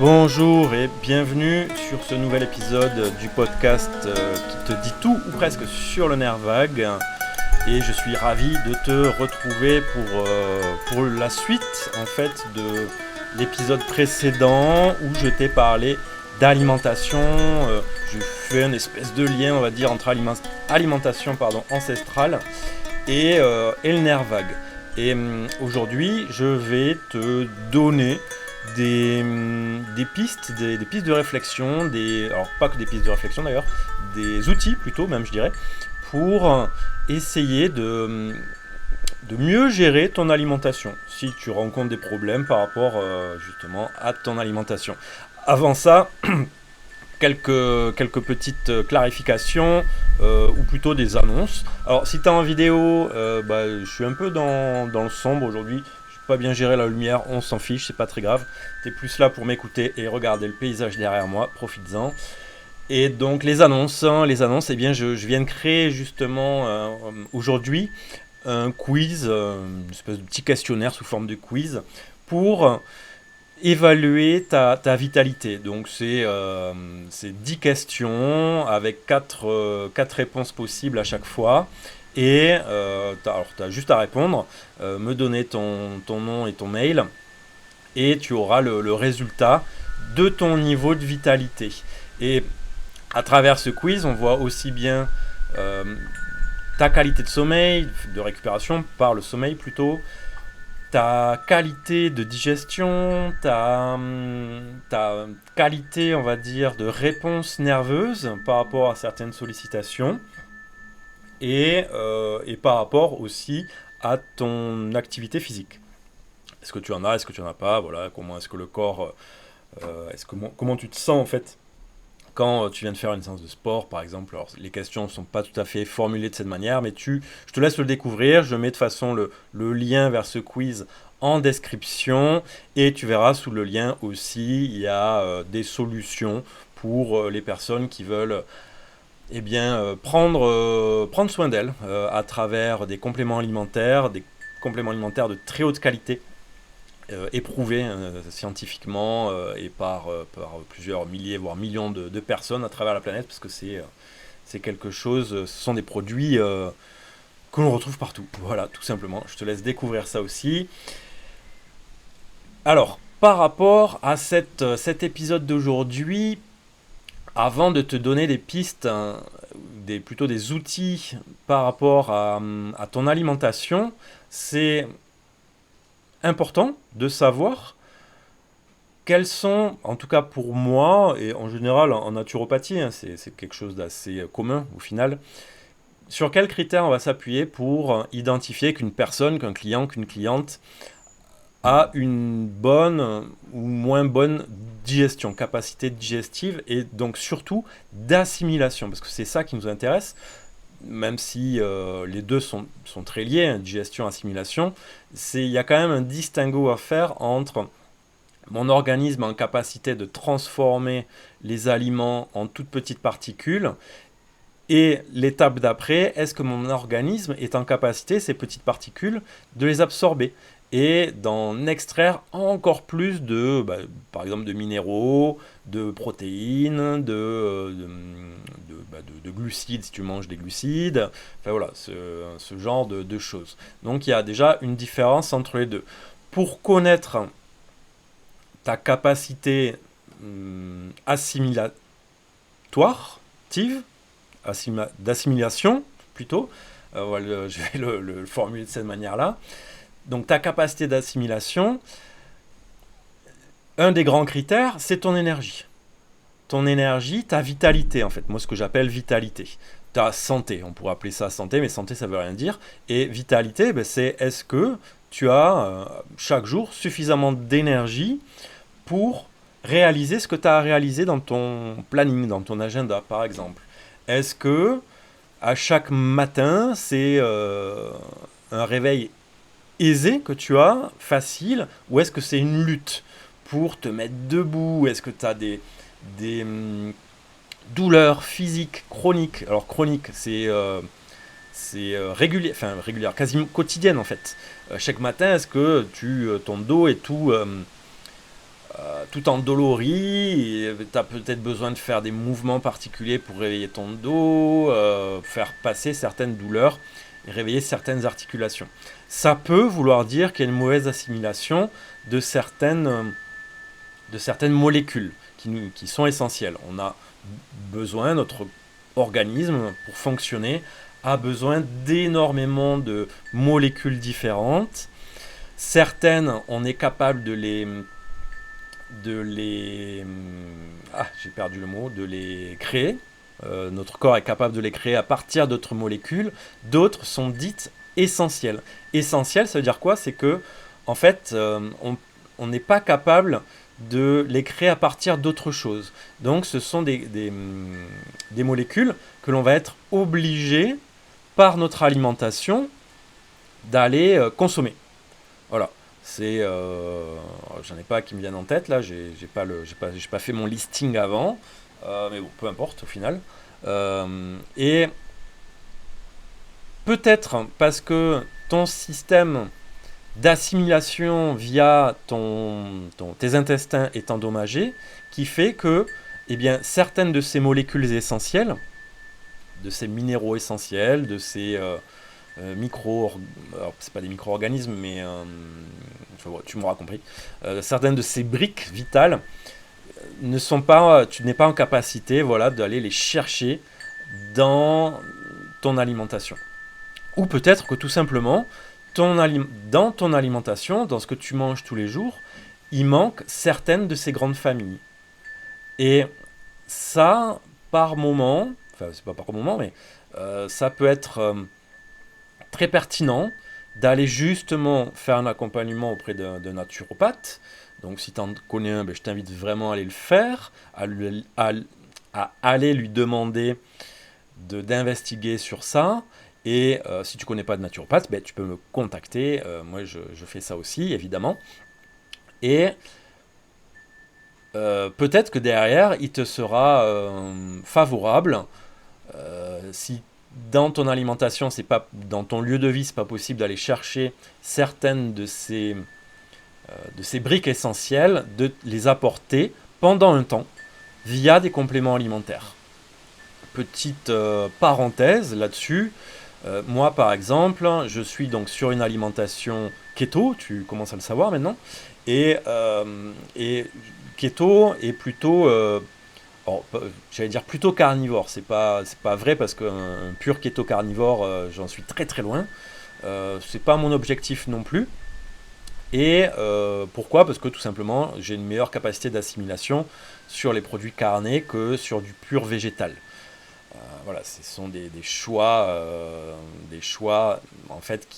Bonjour et bienvenue sur ce nouvel épisode du podcast qui te dit tout ou presque sur le nerf vague. Et je suis ravi de te retrouver pour la suite en fait de l'épisode précédent où je t'ai parlé d'alimentation. Je fais une espèce de lien, on va dire, entre alimentation ancestrale et le nerf vague. Et aujourd'hui, je vais te donner des pistes, des pistes de réflexion, alors pas que des pistes de réflexion d'ailleurs, des outils plutôt même je dirais, pour essayer de mieux gérer ton alimentation si tu rencontres des problèmes par rapport justement à ton alimentation. Avant ça, quelques petites clarifications ou plutôt des annonces. Alors si tu es en vidéo, je suis un peu dans le sombre aujourd'hui. Pas bien gérer la lumière, on s'en fiche, c'est pas très grave. T'es plus là pour m'écouter et regarder le paysage derrière moi, profites-en. Et donc les annonces, eh bien je viens de créer justement aujourd'hui un quiz, une espèce de petit questionnaire sous forme de quiz pour évaluer ta vitalité. Donc c'est 10 questions avec 4 réponses possibles à chaque fois. Et tu as juste à répondre, me donner ton nom et ton mail, et tu auras le résultat de ton niveau de vitalité. Et à travers ce quiz, on voit aussi bien ta qualité de sommeil, de récupération par le sommeil plutôt, ta qualité de digestion, ta qualité, on va dire, de réponse nerveuse par rapport à certaines sollicitations. Et par rapport aussi à ton activité physique. Est-ce que tu en as, est-ce que tu en as pas, voilà, comment est-ce que le corps, comment tu te sens en fait quand tu viens de faire une séance de sport par exemple. Alors, les questions ne sont pas tout à fait formulées de cette manière, mais je te laisse le découvrir. Je mets de toute façon le lien vers ce quiz en description, et tu verras sous le lien aussi, il y a des solutions pour les personnes qui veulent prendre soin d'elle à travers des compléments alimentaires de très haute qualité, éprouvés scientifiquement et par plusieurs milliers, voire millions de personnes à travers la planète, parce que c'est quelque chose, ce sont des produits que l'on retrouve partout. Voilà, tout simplement. Je te laisse découvrir ça aussi. Alors, par rapport à cet épisode d'aujourd'hui, avant de te donner des pistes, plutôt des outils par rapport à ton alimentation, c'est important de savoir quels sont, en tout cas pour moi, et en général en naturopathie, c'est quelque chose d'assez commun au final, sur quels critères on va s'appuyer pour identifier qu'une personne, qu'un client, qu'une cliente a une bonne ou moins bonne digestion, capacité digestive, et donc surtout d'assimilation, parce que c'est ça qui nous intéresse, même si les deux sont très liés, hein, digestion, assimilation. Il y a quand même un distinguo à faire entre mon organisme en capacité de transformer les aliments en toutes petites particules, et l'étape d'après, est-ce que mon organisme est en capacité, ces petites particules, de les absorber et d'en extraire encore plus par exemple de minéraux, de protéines, de glucides si tu manges des glucides, enfin voilà, ce genre de choses. Donc il y a déjà une différence entre les deux. Pour connaître ta capacité d'assimilation plutôt, voilà, je vais le formuler de cette manière-là. Donc ta capacité d'assimilation, un des grands critères, c'est ton énergie. Ton énergie, ta vitalité en fait, moi ce que j'appelle vitalité. Ta santé, on pourrait appeler ça santé, mais santé ça veut rien dire. Et vitalité, c'est est-ce que tu as chaque jour suffisamment d'énergie pour réaliser ce que tu as à réaliser dans ton planning, dans ton agenda par exemple. Est-ce que à chaque matin, c'est un réveil aisé que tu as, facile, ou est-ce que c'est une lutte pour te mettre debout? Est-ce que tu as des douleurs physiques chroniques? Alors chronique, c'est régulière, quasiment quotidienne en fait. Chaque matin, est-ce que ton dos est tout tout endolori, tu as peut-être besoin de faire des mouvements particuliers pour réveiller ton dos, faire passer certaines douleurs et réveiller certaines articulations. Ça peut vouloir dire qu'il y a une mauvaise assimilation de certaines molécules qui sont essentielles. On a besoin, notre organisme, pour fonctionner, a besoin d'énormément de molécules différentes. Certaines, on est capable j'ai perdu le mot, de les créer. Notre corps est capable de les créer à partir d'autres molécules. D'autres sont dites essentielles. Essentielles, ça veut dire quoi? C'est que, en fait, on n'est pas capable de les créer à partir d'autres choses. Donc, ce sont des molécules que l'on va être obligé, par notre alimentation, d'aller consommer. Voilà. J'en ai pas qui me viennent en tête là. J'ai pas fait mon listing avant, mais bon, peu importe au final. Et peut-être parce que ton système d'assimilation via tes intestins est endommagé, qui fait que, eh bien, certaines de ces molécules essentielles, de ces minéraux essentiels, de ces alors c'est pas des micro-organismes, mais tu m'auras compris. Certaines de ces briques vitales tu n'es pas en capacité, voilà, d'aller les chercher dans ton alimentation. Ou peut-être que tout simplement, dans ton alimentation, dans ce que tu manges tous les jours, il manque certaines de ces grandes familles. Et ça, par moment, enfin c'est pas par moment, mais ça peut être très pertinent d'aller justement faire un accompagnement auprès d'un naturopathe. Donc si tu en connais un, ben, je t'invite vraiment à aller le faire, à aller lui demander d'investiguer sur ça. Et si tu connais pas de naturopathe, ben, tu peux me contacter. Moi, je fais ça aussi, évidemment. Et peut-être que derrière, il te sera favorable si dans ton alimentation, c'est pas dans ton lieu de vie, c'est pas possible d'aller chercher certaines de ces briques essentielles, de les apporter pendant un temps via des compléments alimentaires. Petite parenthèse là-dessus. Moi, par exemple, je suis donc sur une alimentation keto, tu commences à le savoir maintenant, et keto est plutôt alors, j'allais dire plutôt carnivore, c'est pas vrai parce qu'un pur keto carnivore, j'en suis très très loin. C'est pas mon objectif non plus. Et pourquoi? Parce que tout simplement, j'ai une meilleure capacité d'assimilation sur les produits carnés que sur du pur végétal. Voilà, ce sont des choix en fait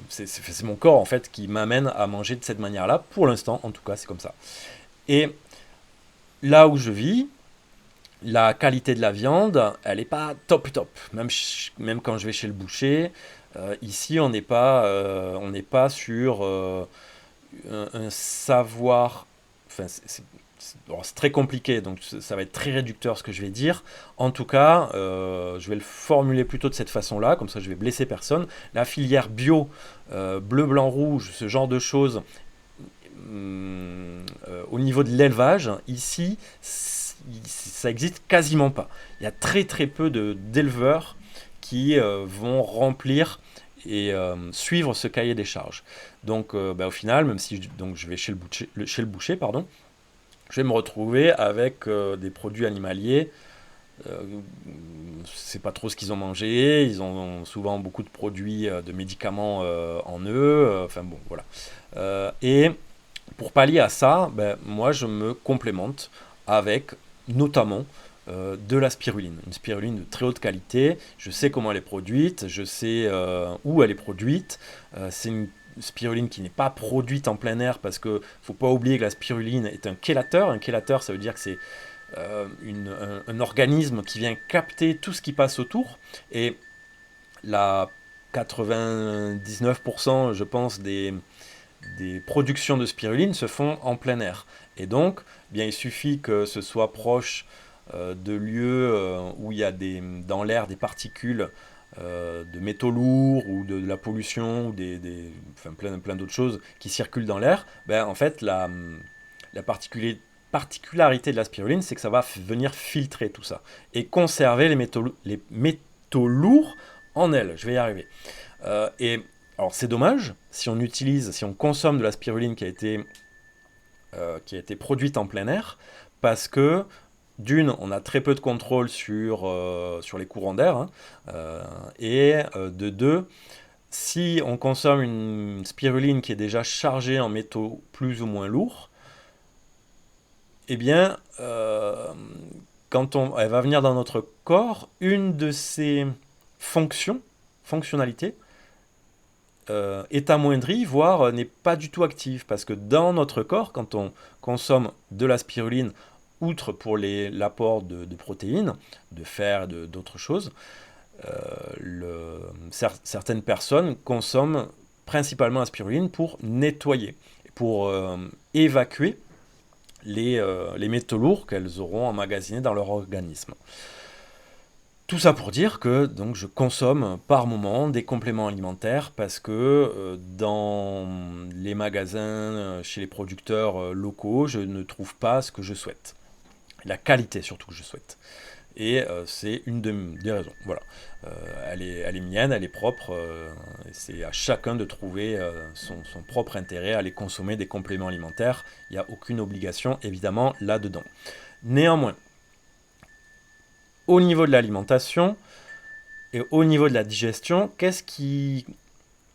c'est mon corps en fait qui m'amène à manger de cette manière-là. Pour l'instant, en tout cas, c'est comme ça. Et là où je vis, la qualité de la viande, elle n'est pas top top. Même quand je vais chez le boucher, ici on n'est pas sur un savoir. Enfin, c'est très compliqué, donc ça va être très réducteur ce que je vais dire. En tout cas, je vais le formuler plutôt de cette façon-là, comme ça je vais blesser personne. La filière bio, bleu, blanc, rouge, ce genre de choses, au niveau de l'élevage, ici, ça existe quasiment pas. Il y a très très peu d'éleveurs qui vont remplir et suivre ce cahier des charges. Donc au final, même si donc, je vais chez le boucher, pardon, je vais me retrouver avec des produits animaliers. Euh, c'est pas trop ce qu'ils ont mangé. Ils ont souvent beaucoup de produits, de médicaments en eux. Enfin bon, voilà. Et pour pallier à ça, ben, moi je me complémente avec notamment de la spiruline. Une spiruline de très haute qualité. Je sais comment elle est produite, je sais où elle est produite. C'est une spiruline qui n'est pas produite en plein air parce que faut pas oublier que la spiruline est un chélateur. Un chélateur, ça veut dire que c'est un organisme qui vient capter tout ce qui passe autour. Et la 99%, je pense, des productions de spiruline se font en plein air. Et donc, bien, il suffit que ce soit proche de lieux où il y a dans l'air des particules de métaux lourds ou de la pollution ou enfin, plein d'autres choses qui circulent dans l'air. Ben, en fait, la La particularité de la spiruline, c'est que ça va venir filtrer tout ça et conserver les métaux lourds en elle. Je vais y arriver. Et alors c'est dommage si on consomme de la spiruline qui a été produite en plein air, parce que d'une, on a très peu de contrôle sur les courants d'air, hein, et de deux, si on consomme une spiruline qui est déjà chargée en métaux plus ou moins lourds, eh bien, elle va venir dans notre corps, une de ses fonctionnalités, est amoindrie, voire n'est pas du tout active. Parce que dans notre corps, quand on consomme de la spiruline, outre pour l'apport de protéines, de fer, d'autres choses, certaines personnes consomment principalement la spiruline pour nettoyer, pour évacuer les métaux lourds qu'elles auront emmagasinés dans leur organisme. Tout ça pour dire que donc, je consomme par moment des compléments alimentaires parce que dans les magasins, chez les producteurs locaux, je ne trouve pas ce que je souhaite. La qualité surtout que je souhaite. Et c'est une des raisons. Voilà. Elle est mienne, elle est propre. C'est à chacun de trouver son propre intérêt à aller consommer des compléments alimentaires. Il n'y a aucune obligation, évidemment, là-dedans. Néanmoins, au niveau de l'alimentation et au niveau de la digestion, qu'est-ce qu'il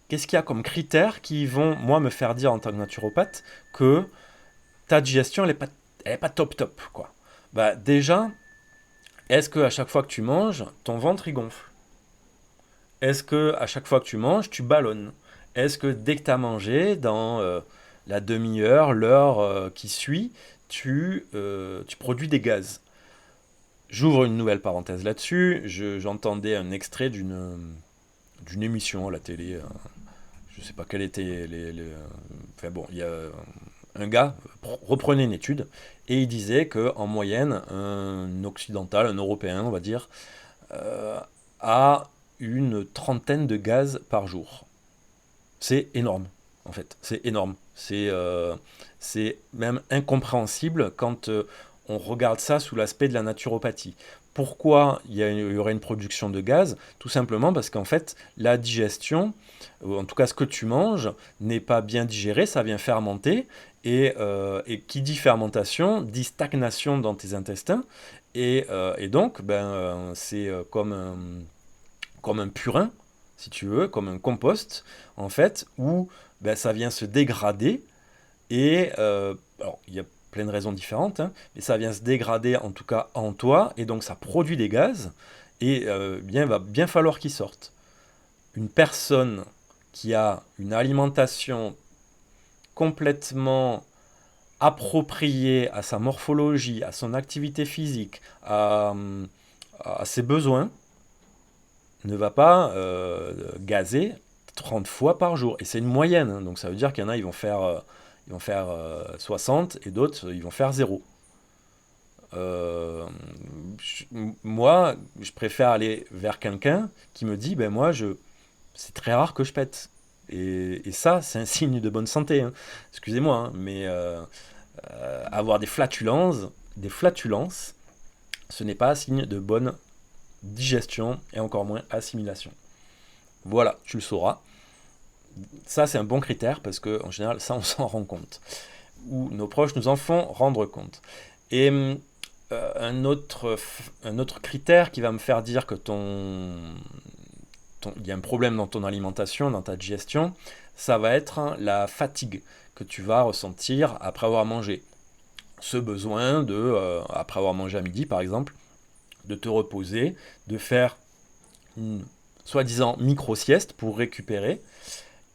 y a comme critères qui vont, moi, me faire dire en tant que naturopathe que ta digestion, elle est pas top top, quoi. Bah, déjà, est-ce que à chaque fois que tu manges, ton ventre il gonfle? Est-ce que à chaque fois que tu manges, tu ballonnes? Est-ce que dès que tu as mangé, dans la demi-heure, l'heure qui suit, tu produis des gaz? J'ouvre une nouvelle parenthèse là-dessus. J'entendais un extrait d'une émission à la télé. Je ne sais pas quel était enfin bon, il y a un gars reprenait une étude et il disait que en moyenne, un occidental, un européen, on va dire, a une trentaine de gaz par jour. C'est énorme, en fait. C'est énorme. C'est même incompréhensible quand on regarde ça sous l'aspect de la naturopathie. Pourquoi il y aurait une production de gaz? Tout simplement parce qu'en fait, la digestion, ou en tout cas ce que tu manges, n'est pas bien digéré, ça vient fermenter, et qui dit fermentation, dit stagnation dans tes intestins, et donc, c'est comme un purin, si tu veux, comme un compost, en fait, où ça vient se dégrader, et alors, il y a plein de raisons différentes, hein, mais ça vient se dégrader en tout cas en toi, et donc ça produit des gaz, et il va bien falloir qu'ils sortent. Une personne qui a une alimentation complètement appropriée à sa morphologie, à son activité physique, à ses besoins, ne va pas gazer 30 fois par jour. Et c'est une moyenne, hein, donc ça veut dire qu'il y en a, ils vont faire 60 et d'autres, ils vont faire 0. Euh, Moi, je préfère aller vers quelqu'un qui me dit, c'est très rare que je pète. Et ça, c'est un signe de bonne santé, hein. Excusez-moi, hein, mais avoir des flatulences, ce n'est pas un signe de bonne digestion et encore moins assimilation. Voilà, tu le sauras. Ça, c'est un bon critère parce que en général, ça, on s'en rend compte. Ou nos proches nous en font rendre compte. Et un autre critère qui va me faire dire que il y a un problème dans ton alimentation, dans ta digestion, ça va être la fatigue que tu vas ressentir après avoir mangé. Ce besoin après avoir mangé à midi par exemple, de te reposer, de faire une soi-disant micro-sieste pour récupérer,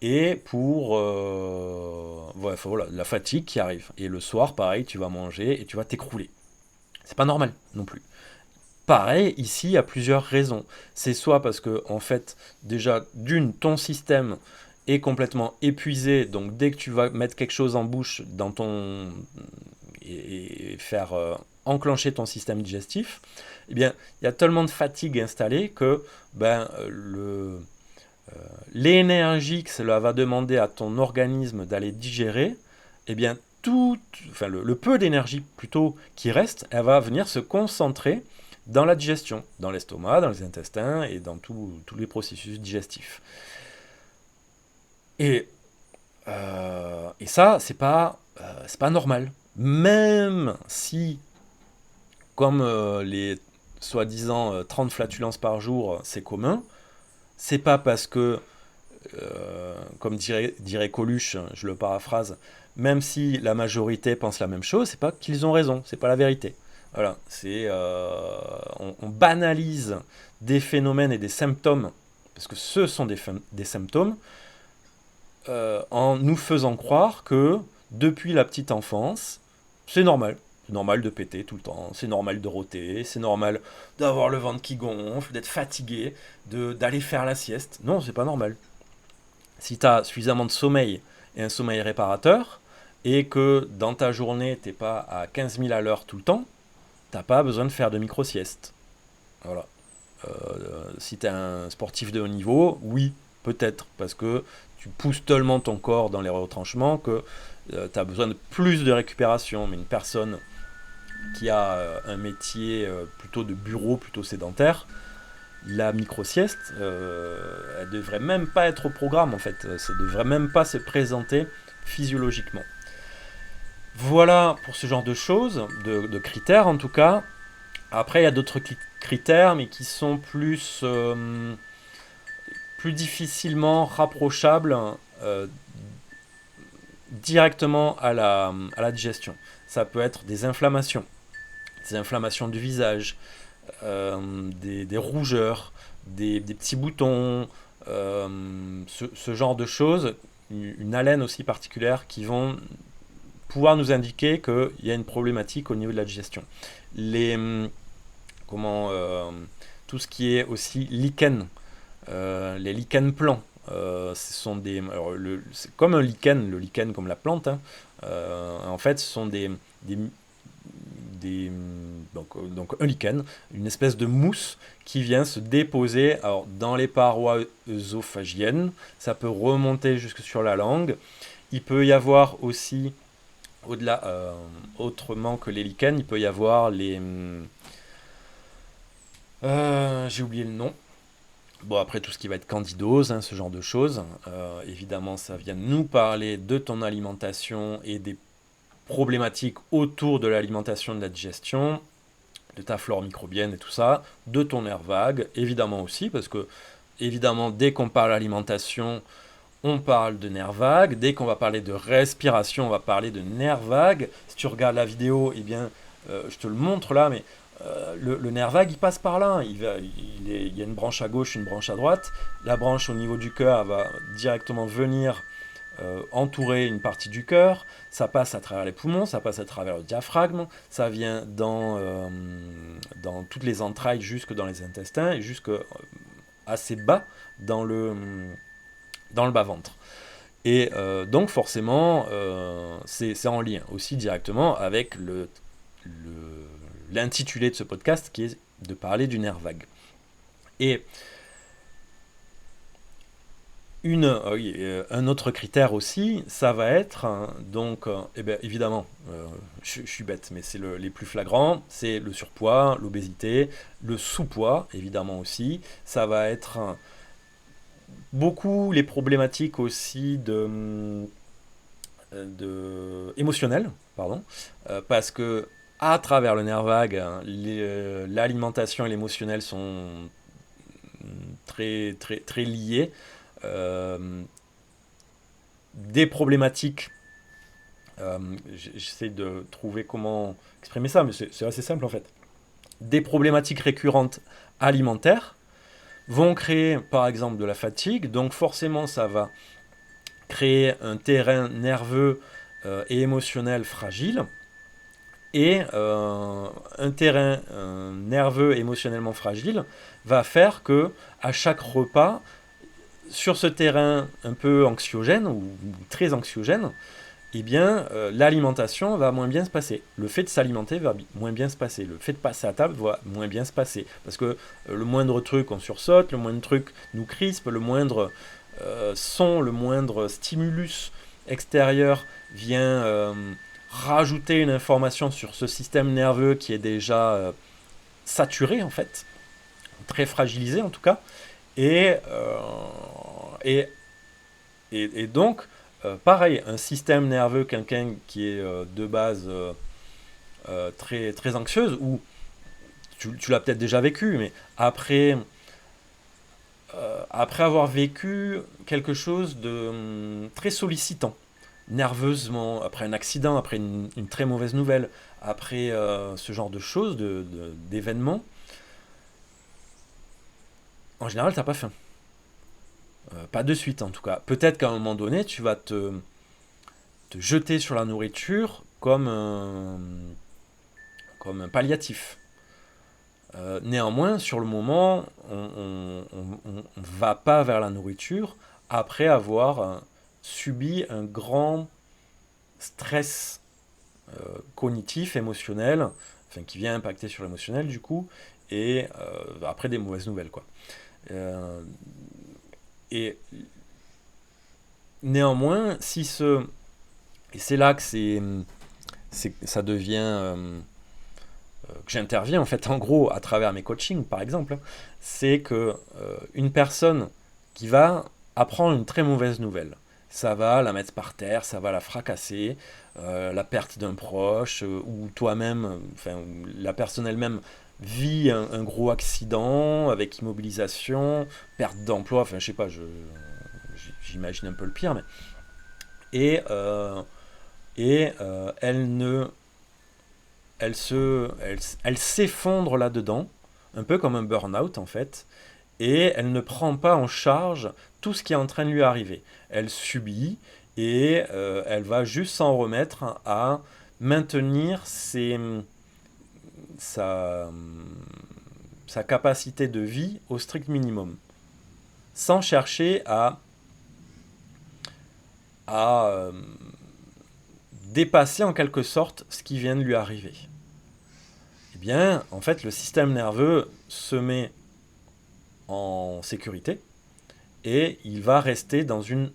et pour voilà, la fatigue qui arrive. Et le soir, pareil, tu vas manger et tu vas t'écrouler. C'est pas normal non plus. Pareil, ici, il y a plusieurs raisons. C'est soit parce que, en fait, déjà, ton système est complètement épuisé, donc dès que tu vas mettre quelque chose en bouche et faire enclencher ton système digestif, eh bien, il y a tellement de fatigue installée que l'énergie que cela va demander à ton organisme d'aller digérer, eh bien, le peu d'énergie plutôt qui reste, elle va venir se concentrer dans la digestion, dans l'estomac, dans les intestins et dans tous les processus digestifs. Et, et ça, c'est pas normal. Même si, comme les soi-disant 30 flatulences par jour, c'est commun, c'est pas parce que, comme dirait Coluche, je le paraphrase, même si la majorité pense la même chose, c'est pas qu'ils ont raison, c'est pas la vérité. Voilà, on banalise des phénomènes et des symptômes, parce que ce sont des symptômes, en nous faisant croire que depuis la petite enfance, c'est normal. C'est normal de péter tout le temps, c'est normal de rôter, c'est normal d'avoir le ventre qui gonfle, d'être fatigué, d'aller faire la sieste. Non, c'est pas normal. Si tu as suffisamment de sommeil et un sommeil réparateur, et que dans ta journée, t'es pas à 15 000 à l'heure tout le temps, t'as pas besoin de faire de micro-sieste. Voilà. Si tu es un sportif de haut niveau, oui, peut-être, parce que tu pousses tellement ton corps dans les retranchements que tu as besoin de plus de récupération. Mais une personne qui a un métier plutôt de bureau, plutôt sédentaire, la micro-sieste, elle devrait même pas être au programme en fait. Ça devrait même pas se présenter physiologiquement. Voilà pour ce genre de choses, de critères en tout cas. Après, il y a d'autres critères, mais qui sont plus difficilement rapprochables euh, directement à la digestion. Ça peut être des inflammations du visage, des rougeurs, des petits boutons, ce genre de choses, une haleine aussi particulière qui vont pouvoir nous indiquer qu'il y a une problématique au niveau de la digestion. Comment, tout ce qui est aussi lichen, les lichens plants, ce sont c'est comme un lichen, le lichen comme la plante, hein. En fait, ce sont donc un lichen, une espèce de mousse qui vient se déposer alors, dans les parois œsophagiennes. Ça peut remonter jusque sur la langue. Il peut y avoir aussi, au-delà, autrement que les lichens, il peut y avoir j'ai oublié le nom. Bon, après tout ce qui va être candidose, hein, ce genre de choses. Évidemment, ça vient nous parler de ton alimentation et des problématiques autour de l'alimentation, de la digestion, de ta flore microbienne et tout ça, de ton nerf vague, évidemment aussi, parce que, évidemment, dès qu'on parle alimentation, on parle de nerf vague. Dès qu'on va parler de respiration, on va parler de nerf vague. Si tu regardes la vidéo, eh bien, je te le montre là, mais le nerf vague, il passe par là. Il y a une branche à gauche, une branche à droite. La branche au niveau du cœur va directement venir entourer une partie du cœur. Ça passe à travers les poumons, ça passe à travers le diaphragme. Ça vient dans toutes les entrailles, jusque dans les intestins et jusque assez bas dans le bas-ventre. Et donc forcément, c'est en lien aussi directement avec l'intitulé de ce podcast qui est de parler du nerf vague. Et un autre critère aussi, ça va être, donc, évidemment, je suis bête, mais c'est les plus flagrants, c'est le surpoids, l'obésité, le sous-poids, évidemment aussi. Ça va être beaucoup les problématiques aussi émotionnelles, pardon, parce que à travers le nerf vague, hein, l'alimentation et l'émotionnel sont très, très, très liés. Des problématiques, j'essaie de trouver comment exprimer ça, mais c'est assez simple en fait. Des problématiques récurrentes alimentaires vont créer par exemple de la fatigue, donc forcément ça va créer un terrain nerveux et émotionnel fragile, et un terrain nerveux et émotionnellement fragile va faire que à chaque repas, sur ce terrain un peu anxiogène ou très anxiogène, eh bien, l'alimentation va moins bien se passer. Le fait de s'alimenter va moins bien se passer. Le fait de passer à table va moins bien se passer. Parce que le moindre truc, on sursaute, le moindre truc nous crispe, le moindre son, le moindre stimulus extérieur vient rajouter une information sur ce système nerveux qui est déjà saturé en fait, très fragilisé en tout cas, et, euh, et, et donc, pareil, un système nerveux, quelqu'un qui est de base très, très anxieuse, ou tu l'as peut-être déjà vécu, mais après avoir vécu quelque chose de très sollicitant, nerveusement, après un accident, après une très mauvaise nouvelle, après ce genre de choses, d'événements, en général, t'as pas faim. Pas de suite en tout cas. Peut-être qu'à un moment donné, tu vas te jeter sur la nourriture comme un palliatif. Néanmoins, sur le moment, on va pas vers la nourriture après avoir subi un grand stress cognitif, émotionnel, enfin qui vient impacter sur l'émotionnel du coup, et après des mauvaises nouvelles quoi. Euh, et néanmoins, et c'est là que ça devient que j'interviens en fait en gros à travers mes coachings par exemple, c'est que une personne qui va apprendre une très mauvaise nouvelle, ça va la mettre par terre, ça va la fracasser, la perte d'un proche, ou toi-même, enfin la personne elle-même vit un gros accident avec immobilisation, perte d'emploi, enfin je sais pas, j'imagine un peu le pire, mais et, euh, elle ne elle s'effondre là-dedans, un peu comme un burn-out en fait, et elle ne prend pas en charge tout ce qui est en train de lui arriver. Elle subit et elle va juste s'en remettre à maintenir sa, sa capacité de vie au strict minimum, sans chercher à dépasser en quelque sorte ce qui vient de lui arriver. Eh bien, en fait, le système nerveux se met en sécurité et il va rester dans une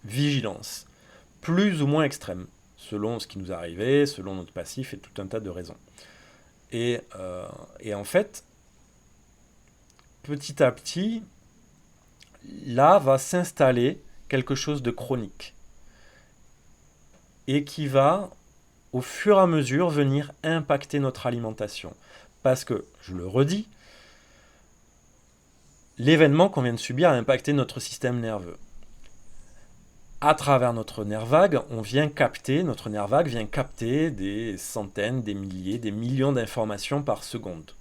vigilance, plus ou moins extrême, selon ce qui nous est arrivé, selon notre passif et tout un tas de raisons. Et en fait, petit à petit, là va s'installer quelque chose de chronique et qui va, au fur et à mesure, venir impacter notre alimentation. Parce que, je le redis, l'événement qu'on vient de subir a impacté notre système nerveux. À travers notre nerf vague, notre nerf vague vient capter des centaines, des milliers, des millions d'informations par seconde.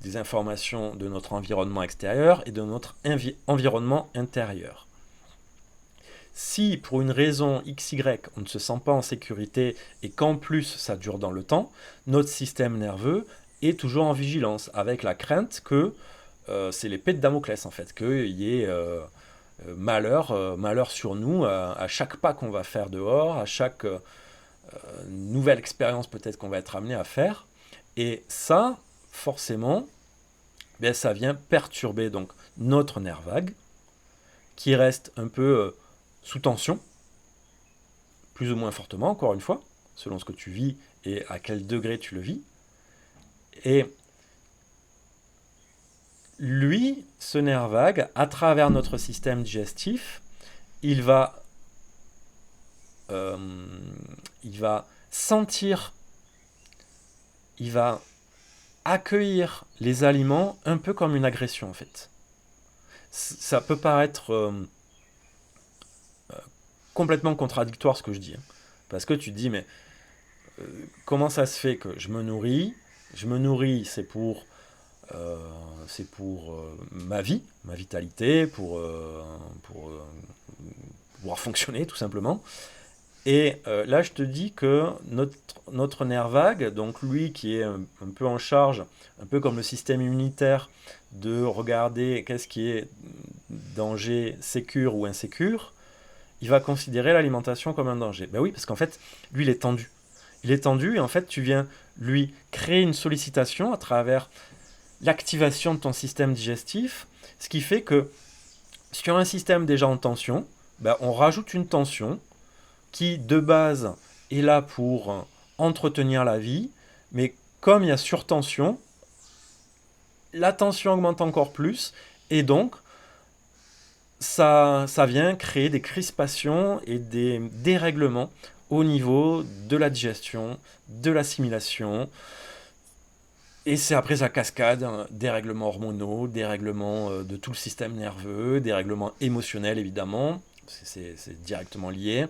Des informations de notre environnement extérieur et de notre environnement intérieur. Si pour une raison XY on ne se sent pas en sécurité et qu'en plus ça dure dans le temps, notre système nerveux est toujours en vigilance avec la crainte que c'est l'épée de Damoclès en fait, qu'il y ait malheur sur nous à chaque pas qu'on va faire dehors, à chaque nouvelle expérience peut-être qu'on va être amené à faire. Et ça, forcément, bien, ça vient perturber donc notre nerf vague, qui reste un peu sous tension, plus ou moins fortement, encore une fois, selon ce que tu vis et à quel degré tu le vis. Et lui, ce nerf vague, à travers notre système digestif, il va, euh, il va sentir, il va accueillir les aliments un peu comme une agression en fait. Ça peut paraître complètement contradictoire ce que je dis, hein. Parce que tu te dis, mais comment ça se fait que je me nourris, euh, c'est pour ma vie, ma vitalité, pour pouvoir fonctionner tout simplement. Et là, je te dis que notre nerf vague, donc lui qui est un peu en charge, un peu comme le système immunitaire, de regarder qu'est-ce qui est danger sécure ou insécure, il va considérer l'alimentation comme un danger. Ben oui, parce qu'en fait, lui, il est tendu. Il est tendu et en fait, tu viens lui créer une sollicitation à travers l'activation de ton système digestif, ce qui fait que sur un système déjà en tension, ben, on rajoute une tension qui, de base, est là pour entretenir la vie, mais comme il y a surtension, la tension augmente encore plus, et donc ça vient créer des crispations et des dérèglements au niveau de la digestion, de l'assimilation, et c'est après sa cascade, des règlements hormonaux, des règlements de tout le système nerveux, des règlements émotionnels évidemment, c'est directement lié,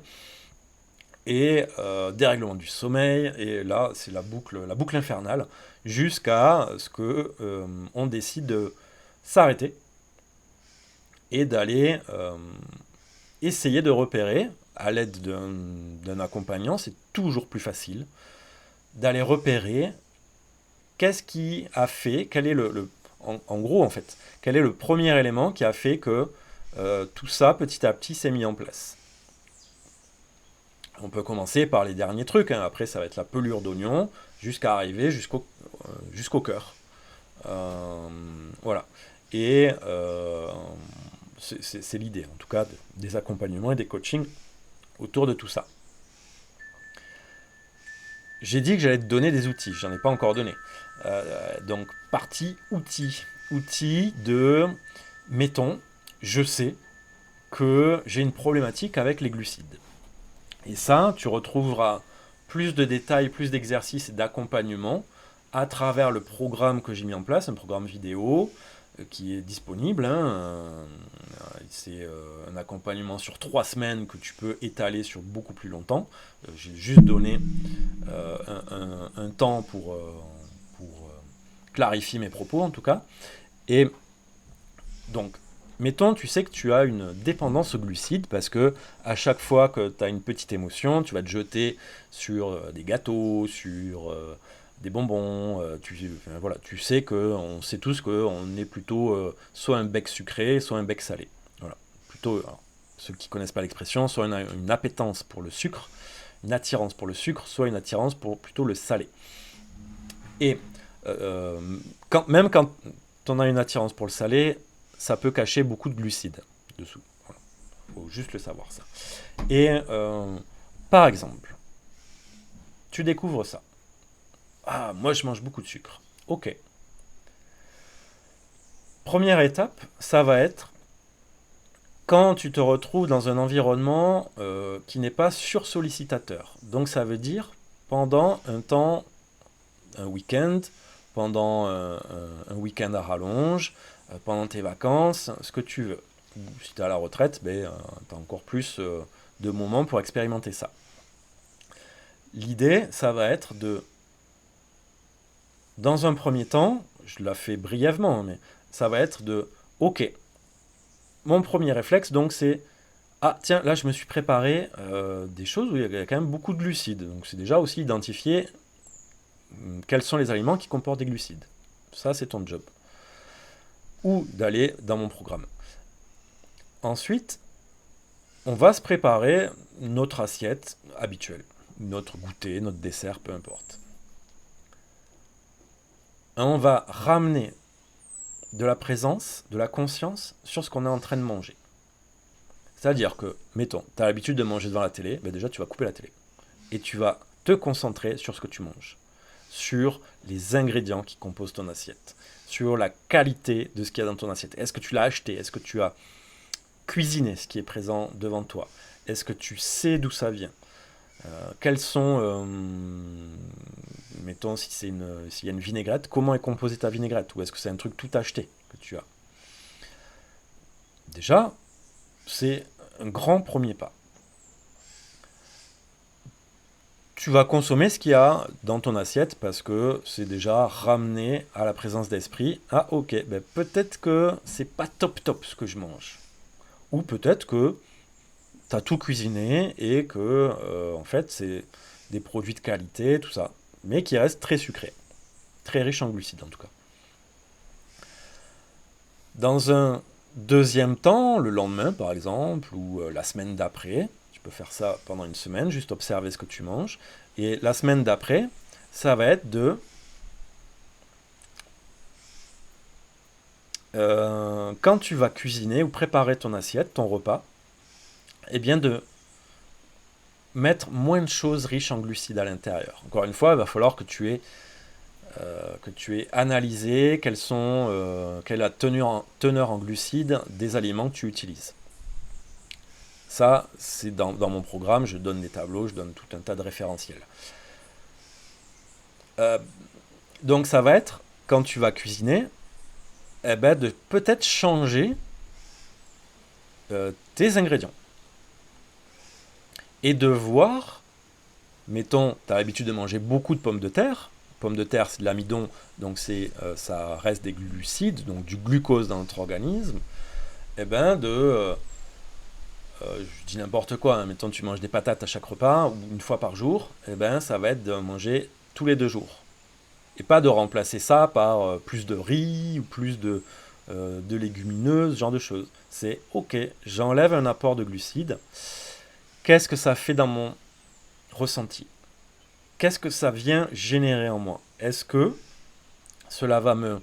et des règlements du sommeil, et là c'est la boucle infernale, jusqu'à ce que on décide de s'arrêter et d'aller essayer de repérer, à l'aide d'un accompagnant, c'est toujours plus facile, d'aller repérer qu'est-ce qui a fait, quel est en gros en fait, quel est le premier élément qui a fait que tout ça petit à petit s'est mis en place. On peut commencer par les derniers trucs, hein. Après ça va être la pelure d'oignon, jusqu'à arriver jusqu'au cœur. Voilà. Et c'est l'idée, en tout cas, des accompagnements et des coachings autour de tout ça. J'ai dit que j'allais te donner des outils, j'en ai pas encore donné. Donc, partie outils. Outils de, mettons, je sais que j'ai une problématique avec les glucides. Et ça, tu retrouveras plus de détails, plus d'exercices et d'accompagnement à travers le programme que j'ai mis en place, un programme vidéo qui est disponible. C'est un accompagnement sur 3 semaines que tu peux étaler sur beaucoup plus longtemps. J'ai juste donné un temps pour clarifier mes propos en tout cas. Et donc, mettons, tu sais que tu as une dépendance aux glucides parce que à chaque fois que tu as une petite émotion, tu vas te jeter sur des gâteaux, sur des bonbons. Voilà, tu sais on sait tous qu'on est plutôt soit un bec sucré, soit un bec salé. Voilà, plutôt. Alors, ceux qui connaissent pas l'expression, soit une appétence pour le sucre, une attirance pour le sucre, soit une attirance pour plutôt le salé. Et même quand on a une attirance pour le salé, ça peut cacher beaucoup de glucides dessous. Voilà. Faut juste le savoir ça. Et par exemple, tu découvres ça. Ah, moi je mange beaucoup de sucre. Ok. Première étape, ça va être quand tu te retrouves dans un environnement qui n'est pas sursollicitateur. Donc ça veut dire pendant un week-end, pendant un week-end à rallonge, pendant tes vacances, ce que tu veux. Si tu es à la retraite, tu as encore plus de moments pour expérimenter ça. L'idée, ça va être dans un premier temps, je la fais brièvement, mais ça va être ok, mon premier réflexe, donc, c'est, ah tiens, là je me suis préparé des choses où il y a quand même beaucoup de glucides. Donc c'est déjà aussi identifier quels sont les aliments qui comportent des glucides. Ça, c'est ton job. Ou d'aller dans mon programme. Ensuite, on va se préparer notre assiette habituelle, notre goûter, notre dessert, peu importe. On va ramener de la présence, de la conscience sur ce qu'on est en train de manger. C'est-à-dire que, mettons, tu as l'habitude de manger devant la télé, déjà tu vas couper la télé. Et tu vas te concentrer sur ce que tu manges, sur les ingrédients qui composent ton assiette, sur la qualité de ce qu'il y a dans ton assiette. Est-ce que tu l'as acheté? Est-ce que tu as cuisiné ce qui est présent devant toi? Est-ce que tu sais d'où ça vient? Quels sont, mettons, s'il y a une vinaigrette, comment est composée ta vinaigrette? Ou est-ce que c'est un truc tout acheté que tu as? Déjà, c'est un grand premier pas. Tu vas consommer ce qu'il y a dans ton assiette parce que c'est déjà ramené à la présence d'esprit. Ah ok, peut-être que c'est pas top ce que je mange. Ou peut-être que tu as tout cuisiné et que en fait c'est des produits de qualité, tout ça, mais qui restent très sucrés, très riches en glucides en tout cas. Dans un deuxième temps, le lendemain par exemple, ou la semaine d'après, tu peux faire ça pendant une semaine, juste observer ce que tu manges. Et la semaine d'après, ça va être quand tu vas cuisiner ou préparer ton assiette, ton repas, eh bien mettre moins de choses riches en glucides à l'intérieur. Encore une fois, il va falloir que tu aies analysé quelle est la teneur en glucides des aliments que tu utilises. Ça, c'est dans mon programme, je donne des tableaux, je donne tout un tas de référentiels. Donc ça va être, quand tu vas cuisiner, de peut-être changer tes ingrédients. Et de voir, mettons, tu as l'habitude de manger beaucoup de pommes de terre. Pommes de terre, c'est de l'amidon, donc ça reste des glucides, donc du glucose dans notre organisme. Je dis n'importe quoi, hein, mettons tu manges des patates à chaque repas, ou une fois par jour, ça va être de manger tous les 2 jours. Et pas de remplacer ça par plus de riz, ou plus de légumineuses, ce genre de choses. C'est ok, j'enlève un apport de glucides. Qu'est-ce que ça fait dans mon ressenti? Qu'est-ce que ça vient générer en moi? Est-ce que cela va me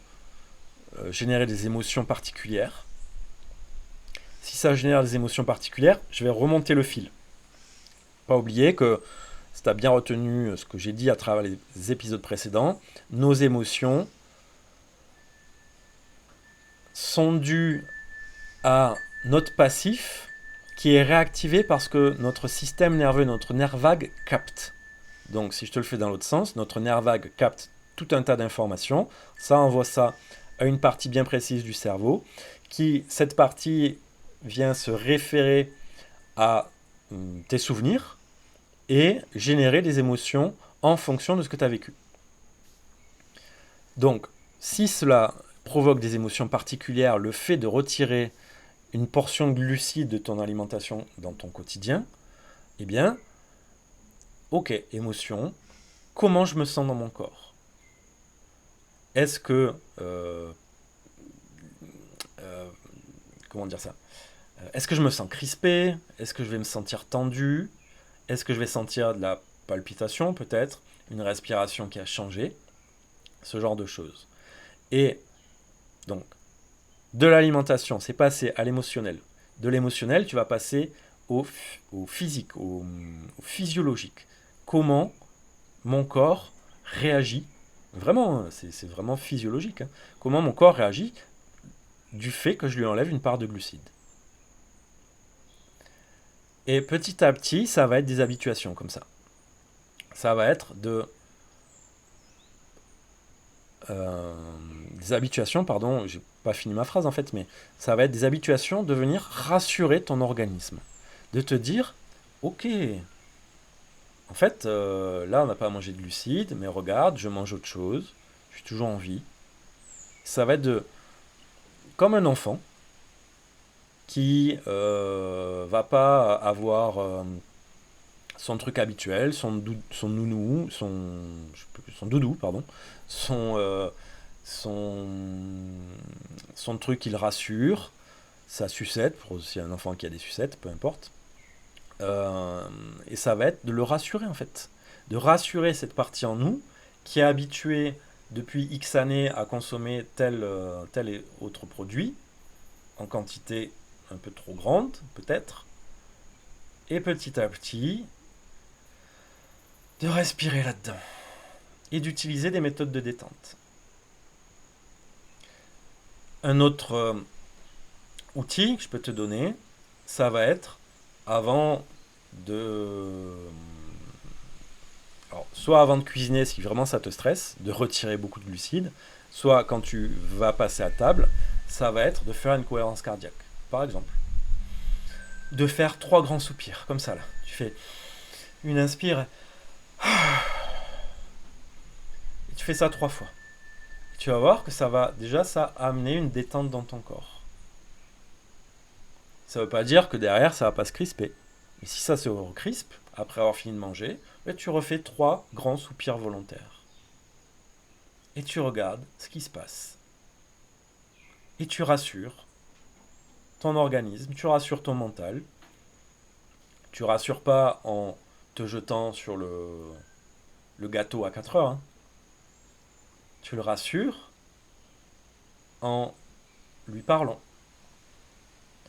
générer des émotions particulières? Si ça génère des émotions particulières, je vais remonter le fil. Pas oublier que, si tu as bien retenu ce que j'ai dit à travers les épisodes précédents, nos émotions sont dues à notre passif qui est réactivé parce que notre système nerveux, notre nerf vague capte. Donc si je te le fais dans l'autre sens, notre nerf vague capte tout un tas d'informations, ça envoie ça à une partie bien précise du cerveau, cette partie vient se référer à tes souvenirs et générer des émotions en fonction de ce que tu as vécu. Donc, si cela provoque des émotions particulières, le fait de retirer une portion de glucides de ton alimentation dans ton quotidien, eh bien, ok, émotion, comment je me sens dans mon corps? Est-ce que... comment dire ça? Est-ce que je me sens crispé? Est-ce que je vais me sentir tendu? Est-ce que je vais sentir de la palpitation peut-être? Une respiration qui a changé? Ce genre de choses. Et donc, de l'alimentation, c'est passé à l'émotionnel. De l'émotionnel, tu vas passer au physique, au physiologique. Comment mon corps réagit? Vraiment, c'est vraiment physiologique. Hein. Comment mon corps réagit du fait que je lui enlève une part de glucides. Et petit à petit, ça va être des habituations comme ça. Ça va être des habituations, pardon, j'ai pas fini ma phrase en fait, mais ça va être des habituations de venir rassurer ton organisme. De te dire, ok, en fait, là on n'a pas mangé de glucides, mais regarde, je mange autre chose, je suis toujours en vie. Ça va être comme un enfant qui va pas avoir son truc habituel, son nounou, son doudou, pardon, son, son, son truc qui le rassure, sa sucette, pour s'il y a un enfant qui a des sucettes, peu importe. Et ça va être de le rassurer en fait. De rassurer cette partie en nous qui est habituée depuis X années à consommer tel et autre produit, en quantité un peu trop grande peut-être, et petit à petit, de respirer là-dedans et d'utiliser des méthodes de détente. Un autre outil que je peux te donner, ça va être avant de... Alors, soit avant de cuisiner si vraiment ça te stresse, de retirer beaucoup de glucides, soit quand tu vas passer à table, ça va être de faire une cohérence cardiaque. Par exemple, de faire 3 grands soupirs, comme ça là. Tu fais une inspire, et tu fais ça 3 fois. Et tu vas voir que ça va déjà amener une détente dans ton corps. Ça ne veut pas dire que derrière ça va pas se crisper. Mais si ça se recrispe, après avoir fini de manger, tu refais 3 grands soupirs volontaires. Et tu regardes ce qui se passe. Et tu rassures ton organisme, tu rassures ton mental. Tu rassures pas en te jetant sur le gâteau à 4 heures. Hein. Tu le rassures en lui parlant.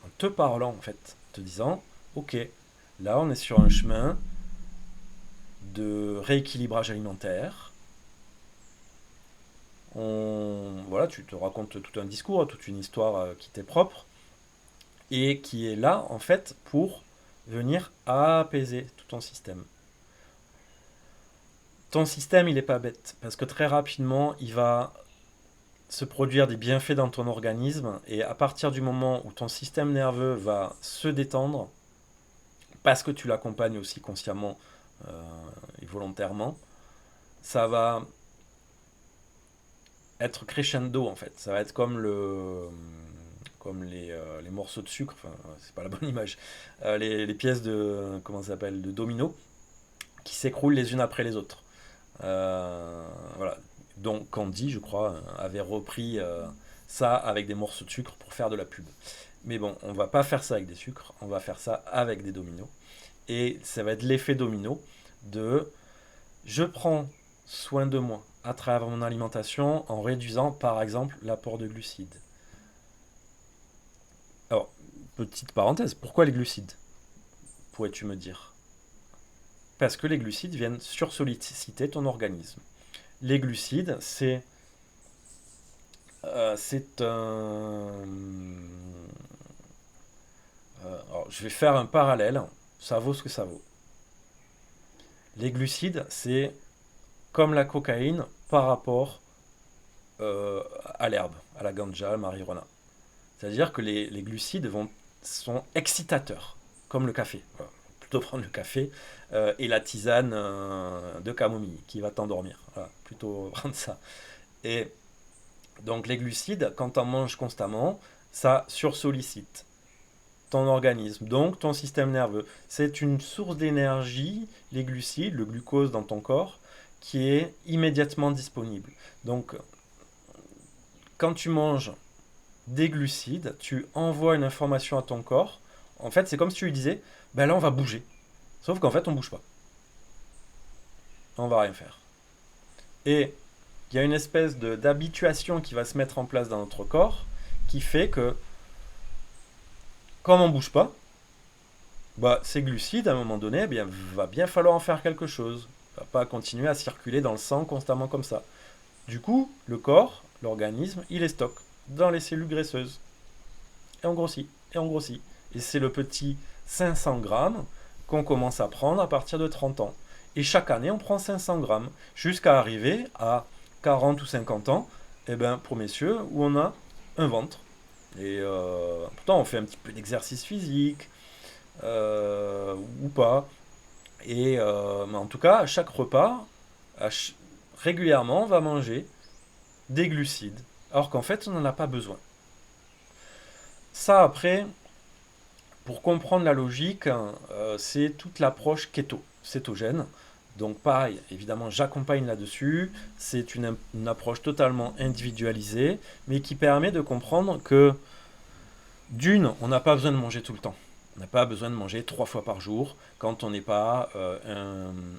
En te parlant en fait. Te disant, ok, là on est sur un chemin de rééquilibrage alimentaire. Voilà, tu te racontes tout un discours, toute une histoire qui t'est propre et qui est là en fait pour venir apaiser tout ton système. Ton système, il n'est pas bête parce que très rapidement, il va se produire des bienfaits dans ton organisme et à partir du moment où ton système nerveux va se détendre, parce que tu l'accompagnes aussi consciemment et volontairement, ça va être crescendo en fait. Ça va être comme les morceaux de sucre, enfin c'est pas la bonne image, les pièces de comment ça s'appelle de domino qui s'écroulent les unes après les autres. Voilà. Donc Candy, je crois, avait repris ça avec des morceaux de sucre pour faire de la pub. Mais bon, on va pas faire ça avec des sucres, on va faire ça avec des dominos. Et ça va être l'effet domino de je prends soin de moi à travers mon alimentation en réduisant par exemple l'apport de glucides. Alors, petite parenthèse, pourquoi les glucides, pourrais-tu me dire? Parce que les glucides viennent sursolliciter ton organisme. Les glucides, c'est un... alors, je vais faire un parallèle, ça vaut ce que ça vaut. Les glucides, c'est comme la cocaïne par rapport à l'herbe, à la ganja, à la marijuana. C'est-à-dire que les glucides sont excitateurs, comme le café. Voilà. Plutôt prendre le café et la tisane de camomille qui va t'endormir. Voilà, plutôt prendre ça. Et donc les glucides, quand on mange constamment, ça sursollicite ton organisme, donc ton système nerveux. C'est une source d'énergie, les glucides, le glucose dans ton corps, qui est immédiatement disponible. Donc quand tu manges des glucides, tu envoies une information à ton corps. En fait, c'est comme si tu lui disais, ben là on va bouger. Sauf qu'en fait, on bouge pas. On va rien faire. Et il y a une espèce d'habituation qui va se mettre en place dans notre corps qui fait que, comme on bouge pas, bah, ces glucides, à un moment donné, eh bien, va bien falloir en faire quelque chose. Il ne va pas continuer à circuler dans le sang constamment comme ça. Du coup, le corps, l'organisme, il les stocke dans les cellules graisseuses. Et on grossit, et on grossit. Et c'est le petit 500 grammes qu'on commence à prendre à partir de 30 ans. Et chaque année, on prend 500 grammes, jusqu'à arriver à 40 ou 50 ans, et ben, pour messieurs, où on a un ventre. Et pourtant, on fait un petit peu d'exercice physique, ou pas. Et mais en tout cas, à chaque repas, régulièrement, on va manger des glucides, alors qu'en fait, on n'en a pas besoin. Ça, après, pour comprendre la logique, c'est toute l'approche keto, cétogène. Donc pareil, évidemment, j'accompagne là-dessus. C'est une approche totalement individualisée, mais qui permet de comprendre que, d'une, on n'a pas besoin de manger tout le temps. On n'a pas besoin de manger 3 fois par jour quand on n'est pas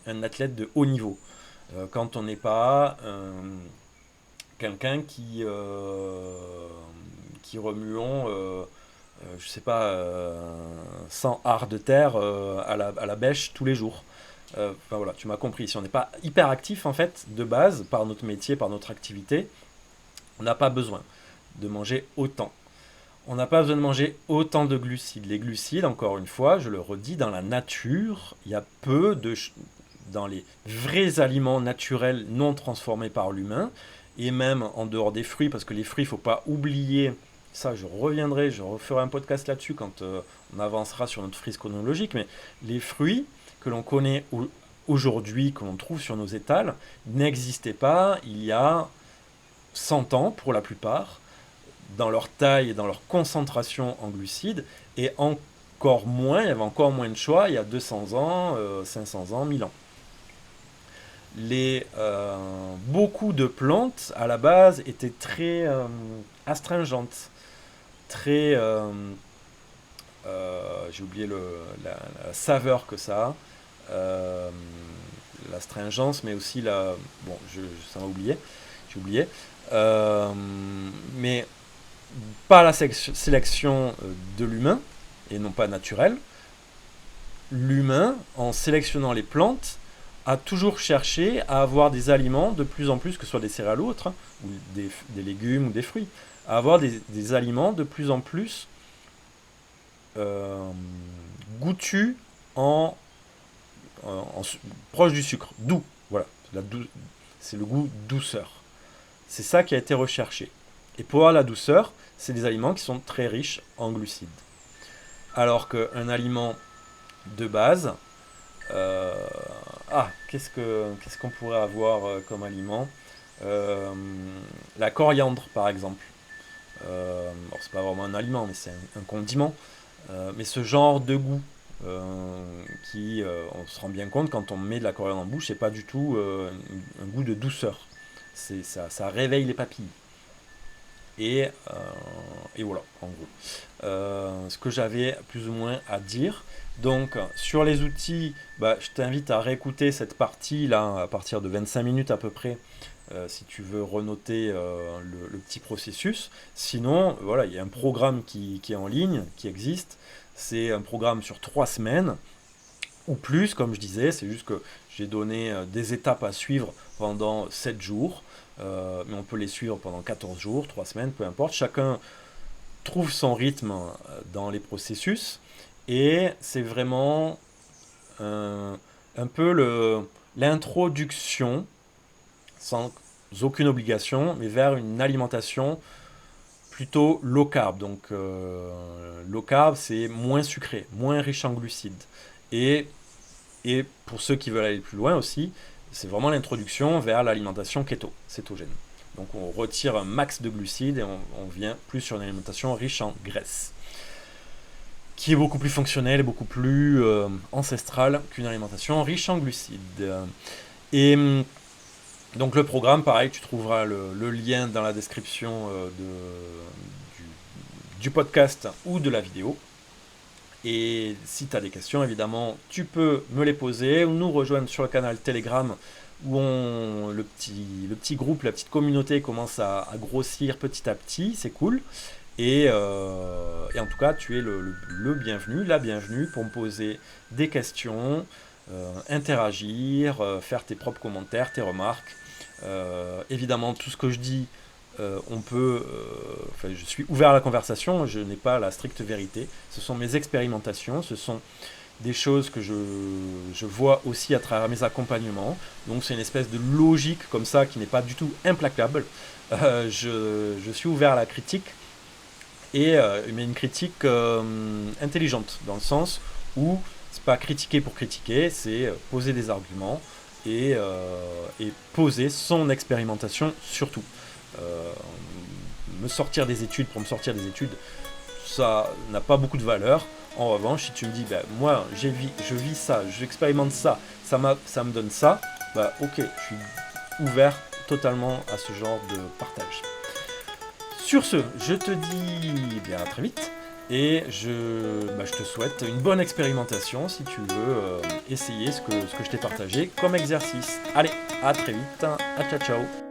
un athlète de haut niveau. Quand on n'est pas quelqu'un qui remuons je sais pas, 100 arts de terre à la bêche tous les jours. Enfin voilà, tu m'as compris. Si on n'est pas hyper actif en fait, de base, par notre métier, par notre activité, on n'a pas besoin de manger autant. On n'a pas besoin de manger autant de glucides. Les glucides, encore une fois, je le redis, dans la nature, il y a peu de... Dans les vrais aliments naturels non transformés par l'humain, et même en dehors des fruits, parce que les fruits, il ne faut pas oublier. Ça, je reviendrai, je referai un podcast là-dessus quand on avancera sur notre frise chronologique. Mais les fruits que l'on connaît aujourd'hui, que l'on trouve sur nos étals, n'existaient pas il y a 100 ans pour la plupart, dans leur taille et dans leur concentration en glucides, et encore moins, il y avait encore moins de choix il y a 200 ans, 500 ans, 1000 ans. Beaucoup de plantes, à la base, étaient très astringentes. Très. J'ai oublié la saveur que ça a, l'astringence, mais aussi la. Bon, ça m'a oublié, j'ai oublié. Mais par la sélection de l'humain, et non pas naturelle, l'humain, en sélectionnant les plantes, à toujours chercher à avoir des aliments de plus en plus, que ce soit des céréales ou autres, hein, ou des légumes ou des fruits, à avoir des aliments de plus en plus goûtus proche du sucre, doux. Voilà, c'est le goût douceur. C'est ça qui a été recherché. Et pour avoir la douceur, c'est des aliments qui sont très riches en glucides. Alors qu'un aliment de base, qu'est-ce qu'on pourrait avoir comme aliment? La coriandre, par exemple. Alors, c'est pas vraiment un aliment, mais c'est un condiment. Mais ce genre de goût, on se rend bien compte quand on met de la coriandre en bouche, c'est pas du tout un goût de douceur. Ça réveille les papilles. Et voilà, en gros. Ce que j'avais plus ou moins à dire. Donc, sur les outils, je t'invite à réécouter cette partie-là, à partir de 25 minutes à peu près, si tu veux renoter le petit processus. Sinon, voilà, il y a un programme qui est en ligne, qui existe. C'est un programme sur 3 semaines, ou plus, comme je disais. C'est juste que j'ai donné des étapes à suivre pendant 7 jours. Mais on peut les suivre pendant 14 jours, 3 semaines, peu importe. Chacun trouve son rythme dans les processus. Et c'est vraiment un peu l'introduction, sans aucune obligation, mais vers une alimentation plutôt low carb. Donc low carb, c'est moins sucré, moins riche en glucides. Et pour ceux qui veulent aller plus loin aussi, c'est vraiment l'introduction vers l'alimentation cétogène. Donc on retire un max de glucides et on vient plus sur une alimentation riche en graisse, qui est beaucoup plus fonctionnelle et beaucoup plus ancestrale qu'une alimentation riche en glucides. Et donc le programme, pareil, tu trouveras le lien dans la description du podcast ou de la vidéo. Et si tu as des questions, évidemment, tu peux me les poser ou nous rejoindre sur le canal Telegram où le petit groupe, la petite communauté commence à grossir petit à petit, c'est cool. Et en tout cas, tu es le bienvenu, la bienvenue pour me poser des questions, interagir, faire tes propres commentaires, tes remarques. Évidemment, tout ce que je dis, je suis ouvert à la conversation, je n'ai pas la stricte vérité. Ce sont mes expérimentations, ce sont des choses que je vois aussi à travers mes accompagnements. Donc c'est une espèce de logique comme ça qui n'est pas du tout implacable. Je suis ouvert à la critique, mais une critique intelligente, dans le sens où c'est pas critiquer pour critiquer, c'est poser des arguments et poser son expérimentation surtout. Me sortir des études pour me sortir des études, ça n'a pas beaucoup de valeur. En revanche, si tu me dis, moi je vis ça, j'expérimente ça, ça me donne ça, ok, je suis ouvert totalement à ce genre de partage. Sur ce, je te dis à très vite et je te souhaite une bonne expérimentation si tu veux essayer ce que je t'ai partagé comme exercice. Allez, à très vite, à ciao ciao.